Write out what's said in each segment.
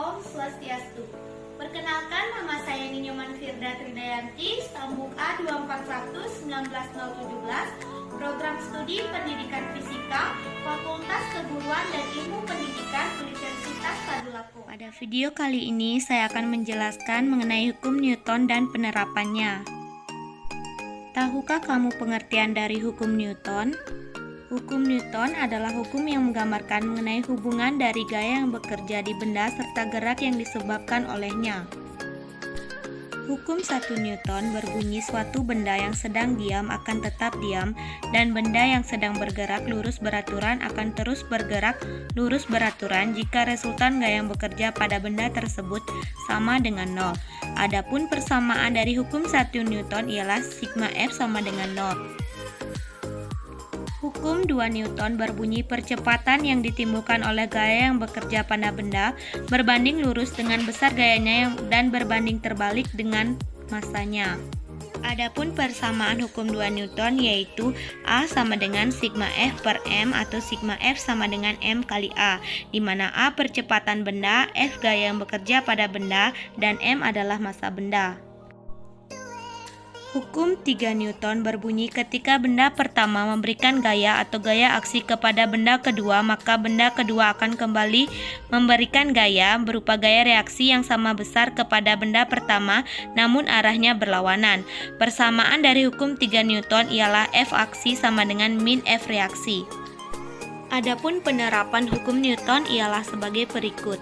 Om Swastiastu. Perkenalkan, nama saya Ninyoman Firda Tridayanti, stambuk A241-19017, Program Studi Pendidikan Fisika, Fakultas Keguruan dan Ilmu Pendidikan Universitas Tadulako. Pada video kali ini saya akan menjelaskan mengenai hukum Newton dan penerapannya. Tahukah kamu pengertian dari hukum Newton? Hukum Newton adalah hukum yang menggambarkan mengenai hubungan dari gaya yang bekerja di benda serta gerak yang disebabkan olehnya. Hukum 1 Newton berbunyi suatu benda yang sedang diam akan tetap diam dan benda yang sedang bergerak lurus beraturan akan terus bergerak lurus beraturan jika resultan gaya yang bekerja pada benda tersebut sama dengan 0. Adapun persamaan dari hukum 1 Newton ialah sigma F sama dengan 0. Hukum 2 Newton berbunyi percepatan yang ditimbulkan oleh gaya yang bekerja pada benda berbanding lurus dengan besar gayanya dan berbanding terbalik dengan masanya. Adapun persamaan hukum 2 Newton yaitu A sama dengan sigma F per M atau sigma F sama dengan M kali A, di mana A percepatan benda, F gaya yang bekerja pada benda, dan M adalah massa benda. Hukum 3 Newton berbunyi ketika benda pertama memberikan gaya atau gaya aksi kepada benda kedua, maka benda kedua akan kembali memberikan gaya berupa gaya reaksi yang sama besar kepada benda pertama namun arahnya berlawanan. Persamaan dari hukum 3 Newton ialah F aksi sama dengan min F reaksi. Adapun penerapan hukum Newton ialah sebagai berikut.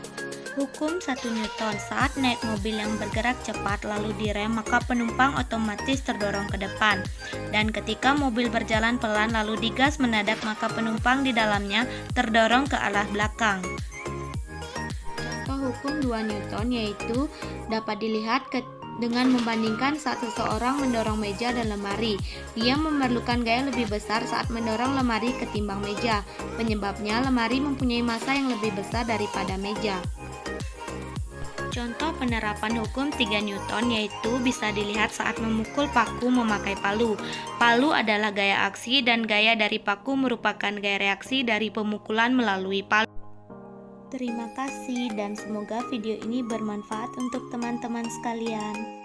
Hukum 1 Newton, saat naik mobil yang bergerak cepat lalu direm maka penumpang otomatis terdorong ke depan, dan ketika mobil berjalan pelan lalu digas mendadak maka penumpang di dalamnya terdorong ke arah belakang. Contoh hukum 2 Newton yaitu dapat dilihat dengan membandingkan saat seseorang mendorong meja dan lemari. Dia memerlukan gaya lebih besar saat mendorong lemari ketimbang meja. Penyebabnya lemari mempunyai massa yang lebih besar daripada meja. Contoh penerapan hukum 3 Newton yaitu bisa dilihat saat memukul paku memakai palu. Palu adalah gaya aksi dan gaya dari paku merupakan gaya reaksi dari pemukulan melalui palu. Terima kasih dan semoga video ini bermanfaat untuk teman-teman sekalian.